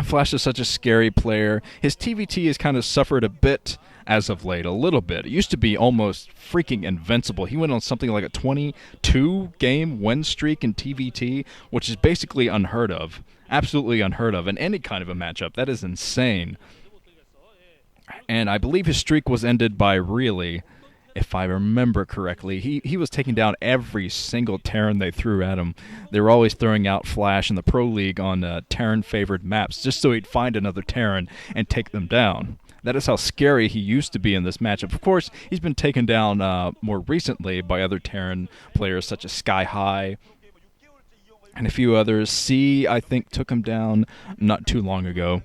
Flash is such a scary player. His TVT has kind of suffered a bit as of late, a little bit. It used to be almost freaking invincible. He went on something like a 22-game win streak in TVT, which is basically unheard of. Absolutely unheard of in any kind of a matchup. That is insane. And I believe his streak was ended by really, if I remember correctly, he was taking down every single Terran they threw at him. They were always throwing out Flash in the Pro League on Terran-favored maps just so he'd find another Terran and take them down. That is how scary he used to be in this matchup. Of course, he's been taken down more recently by other Terran players such as Sky High and a few others. C, I think, took him down not too long ago.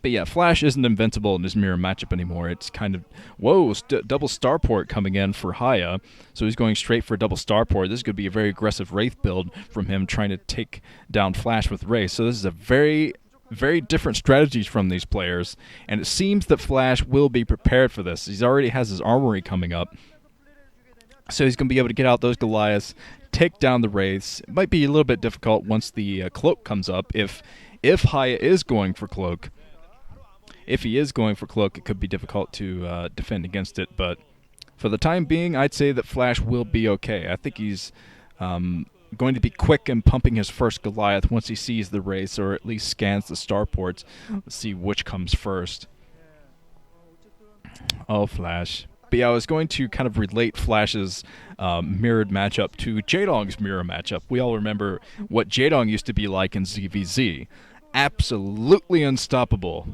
But yeah, Flash isn't invincible in his mirror matchup anymore. It's kind of, whoa, double starport coming in for Hiya. So he's going straight for double starport. This is going to be a very aggressive Wraith build from him trying to take down Flash with Wraith. So this is a very different strategies from these players. And it seems that Flash will be prepared for this. He already has his armory coming up. So he's going to be able to get out those Goliaths, take down the Wraiths. It might be a little bit difficult once the Cloak comes up if Hiya is going for Cloak. If he is going for Cloak, it could be difficult to defend against it, but for the time being, I'd say that Flash will be okay. I think he's going to be quick in pumping his first Goliath once he sees the race, or at least scans the starports. Let's see which comes first. Oh, Flash. But yeah, I was going to kind of relate Flash's mirrored matchup to Jaedong's mirror matchup. We all remember what Jaedong used to be like in ZVZ. Absolutely unstoppable.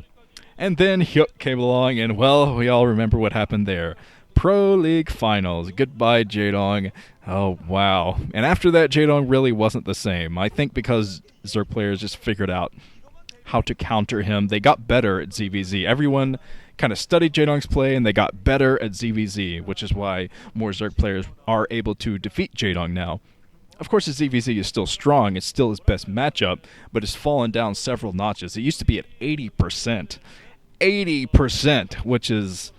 And then Hyuk came along, and, well, we all remember what happened there. Pro League Finals. Goodbye, Jaedong. Oh, wow. And after that, Jaedong really wasn't the same. I think because Zerg players just figured out how to counter him. They got better at ZVZ. Everyone kind of studied Jaedong's play, and they got better at ZVZ, which is why more Zerg players are able to defeat Jaedong now. Of course, his ZVZ is still strong. It's still his best matchup, but it's fallen down several notches. It used to be at 80%. 80%, which is,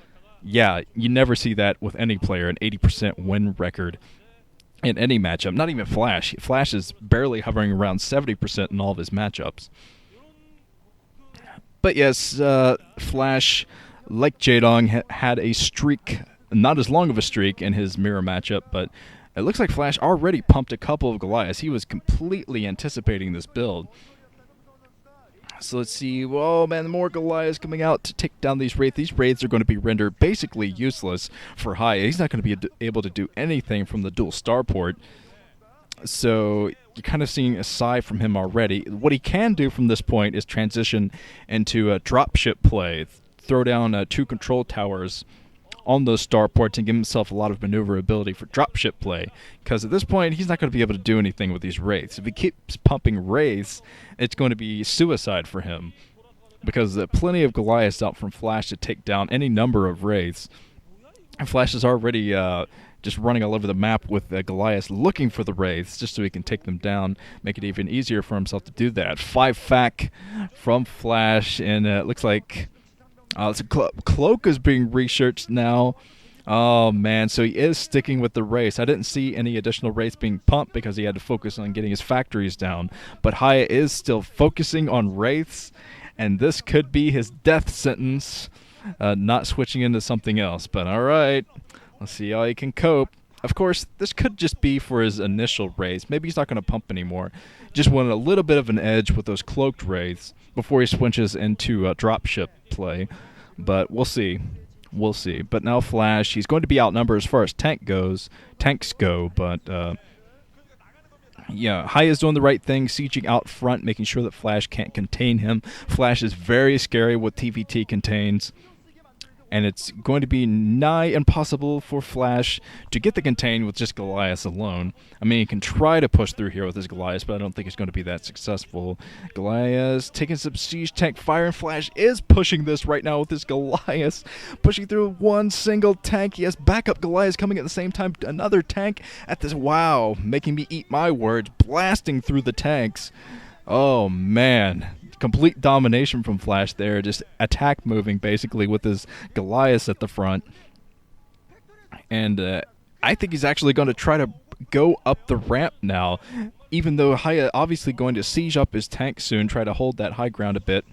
yeah, you never see that with any player, an 80% win record in any matchup. Not even Flash. Flash is barely hovering around 70% in all of his matchups. But yes, Flash, like Jaedong, had a streak, not as long of a streak in his mirror matchup, but it looks like Flash already pumped a couple of Goliaths. He was completely anticipating this build. So let's see. Oh, man, more Goliaths coming out to take down these Wraiths. These Wraiths are going to be rendered basically useless for Hiya. He's not going to be able to do anything from the dual starport. So you're kind of seeing a sigh from him already. What he can do from this point is transition into a dropship play. Throw down 2 control towers on those starports and give himself a lot of maneuverability for dropship play. Because at this point, he's not going to be able to do anything with these Wraiths. If he keeps pumping Wraiths, it's going to be suicide for him. Because there are plenty of Goliaths out from Flash to take down any number of Wraiths. And Flash is already just running all over the map with Goliaths looking for the Wraiths just so he can take them down, make it even easier for himself to do that. 5 FAC from Flash, and it looks like Cloak is being researched now. Oh, man, so he is sticking with the race. I didn't see any additional Wraiths being pumped because he had to focus on getting his factories down. But Hiya is still focusing on Wraiths, and this could be his death sentence, not switching into something else. But all right, let's see how he can cope. Of course, this could just be for his initial Wraiths. Maybe he's not going to pump anymore. Just wanted a little bit of an edge with those cloaked Wraiths before he switches into dropship play. But we'll see. We'll see. But now Flash, he's going to be outnumbered as far as tanks go. But yeah, Hiya's doing the right thing, sieging out front, making sure that Flash can't contain him. Flash is very scary what TVT contains. And it's going to be nigh impossible for Flash to get the contain with just Goliath alone. I mean, he can try to push through here with his Goliath, but I don't think it's going to be that successful. Goliath taking some siege tank fire, and Flash is pushing this right now with his Goliath. Pushing through one single tank. He has backup Goliath coming at the same time. Another tank at this. Wow, making me eat my words. Blasting through the tanks. Oh, man. Complete domination from Flash there, just attack moving basically with his Goliath at the front. And I think he's actually going to try to go up the ramp now. even though Hiya obviously going to siege up his tank soon, try to hold that high ground a bit.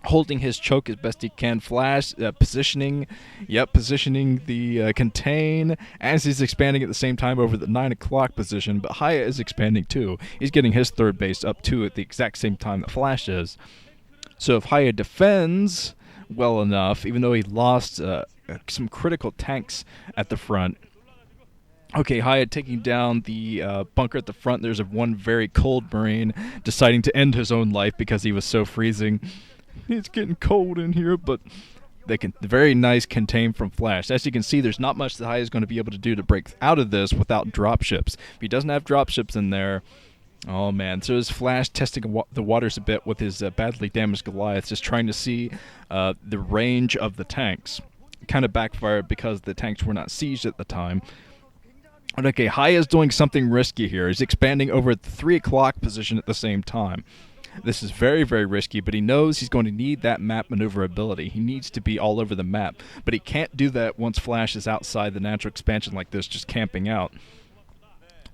Holding his choke as best he can. Flash positioning the contain as he's expanding at the same time over the 9 o'clock position, but Hiya is expanding too. He's getting his third base up too at the exact same time that Flash is. So if Hiya defends well enough, even though he lost some critical tanks at the front. Okay, Hiya taking down the bunker at the front. There's one very cold Marine deciding to end his own life because he was so freezing. It's getting cold in here, but they can very nice contain from Flash. As you can see, there's not much that Hiya is going to be able to do to break out of this without dropships. If he doesn't have dropships in there, oh man. So is Flash testing the waters a bit with his badly damaged Goliath, just trying to see the range of the tanks. Kind of backfired because the tanks were not sieged at the time. But okay, Hiya's doing something risky here. He's expanding over at the 3 o'clock position at the same time. This is very, very risky, but he knows he's going to need that map maneuverability. He needs to be all over the map, but he can't do that once Flash is outside the natural expansion like this, just camping out.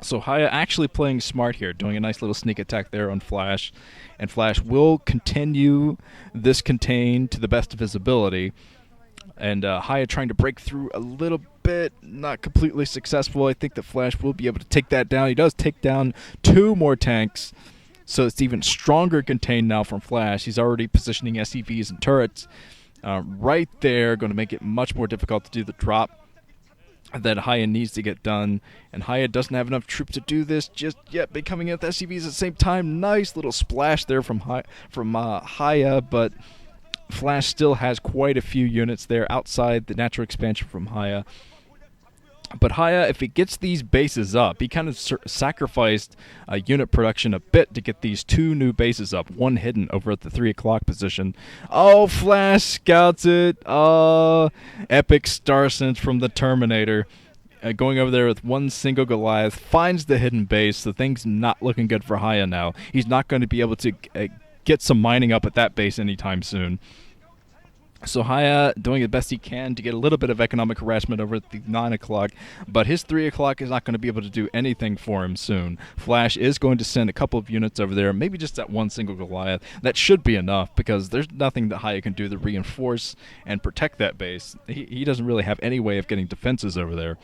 So Hiya actually playing smart here, doing a nice little sneak attack there on Flash, and Flash will continue this contain to the best of his ability. And Hiya trying to break through a little bit, not completely successful. I think that Flash will be able to take that down. He does take down 2 more tanks. So it's even stronger contained now from Flash. He's already positioning SCVs and turrets right there, going to make it much more difficult to do the drop that Hiya needs to get done. And Hiya doesn't have enough troops to do this just yet, but coming in with SCVs at the same time. Nice little splash there from Hiya, but Flash still has quite a few units there outside the natural expansion from Hiya. But Hiya, if he gets these bases up, he kind of sacrificed unit production a bit to get these 2 new bases up, one hidden over at the 3 o'clock position. Oh, Flash scouts it. Epic Star Sense from the Terminator. Going over there with one single Goliath, finds the hidden base. The thing's not looking good for Hiya now. He's not going to be able to get some mining up at that base anytime soon. So Hiya doing the best he can to get a little bit of economic harassment over at the 9 o'clock, but his 3 o'clock is not going to be able to do anything for him soon. Flash is going to send a couple of units over there, maybe just that one single Goliath. That should be enough because there's nothing that Hiya can do to reinforce and protect that base. He doesn't really have any way of getting defenses over there.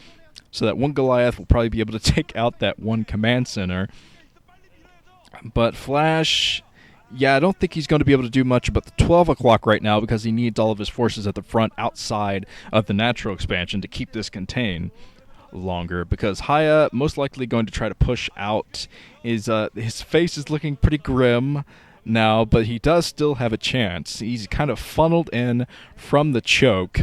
So that one Goliath will probably be able to take out that one command center. But Flash, yeah, I don't think he's going to be able to do much about the 12 o'clock right now because he needs all of his forces at the front outside of the natural expansion to keep this contained longer, because Hiya most likely going to try to push out. His face is looking pretty grim now, but he does still have a chance. He's kind of funneled in from the choke.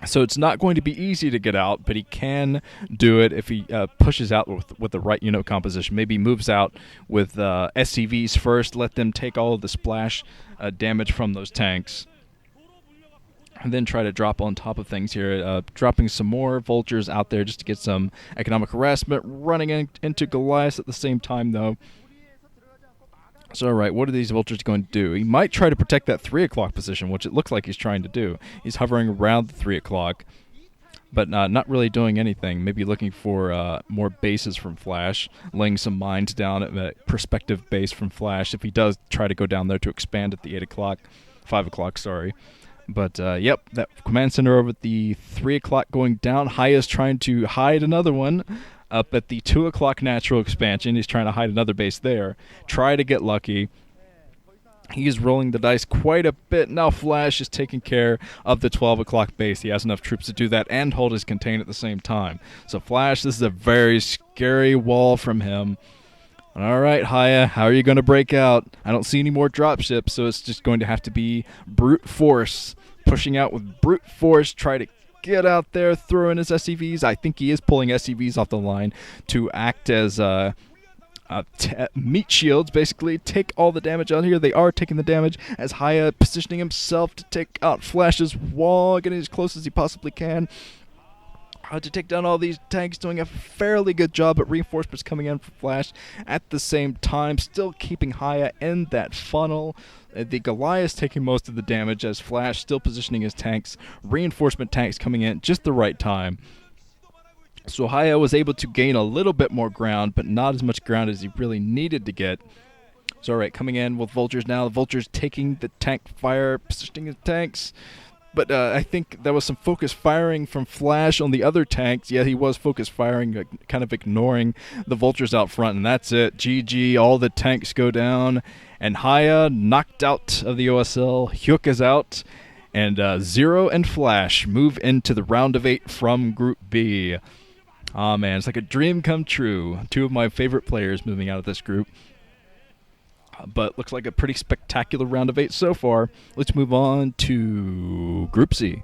So it's not going to be easy to get out, but he can do it if he pushes out with the right unit composition. Maybe moves out with SCVs first, let them take all of the splash damage from those tanks, and then try to drop on top of things here, dropping some more vultures out there just to get some economic harassment, running into Goliath at the same time, though. So, alright, what are these vultures going to do? He might try to protect that 3 o'clock position, which it looks like he's trying to do. He's hovering around the 3 o'clock, but not really doing anything. Maybe looking for more bases from Flash, laying some mines down at a prospective base from Flash if he does try to go down there to expand at the 8 o'clock, 5 o'clock, sorry. But, yep, that command center over at the 3 o'clock going down. Hiya's trying to hide another one up at the 2 o'clock natural expansion. He's trying to hide another base there. Try to get lucky. He's rolling the dice quite a bit. Now Flash is taking care of the 12 o'clock base. He has enough troops to do that and hold his contain at the same time. So Flash, this is a very scary wall from him. All right, Hiya, how are you going to break out? I don't see any more dropships, so it's just going to have to be brute force. Pushing out with brute force, try to get out there, throw in his SCVs. I think he is pulling SCVs off the line to act as meat shields, basically. Take all the damage out here. They are taking the damage as Hiya positioning himself to take out Flash's wall, getting as close as he possibly can. To take down all these tanks, doing a fairly good job, but reinforcements coming in for Flash at the same time, still keeping Hiya in that funnel. The Goliath taking most of the damage as Flash still positioning his tanks, reinforcement tanks coming in at just the right time. So Hiya was able to gain a little bit more ground, but not as much ground as he really needed to get. So all right, coming in with Vultures now. The Vultures taking the tank fire, positioning his tanks. But I think that was some focus firing from Flash on the other tanks. Yeah, he was focus firing, kind of ignoring the Vultures out front, and that's it. GG, all the tanks go down. And Hiya knocked out of the OSL. Hyuk is out. And Zero and Flash move into the round of 8 from Group B. Aw, man, it's like a dream come true. Two of my favorite players moving out of this group. But looks like a pretty spectacular round of 8 so far. Let's move on to Group C.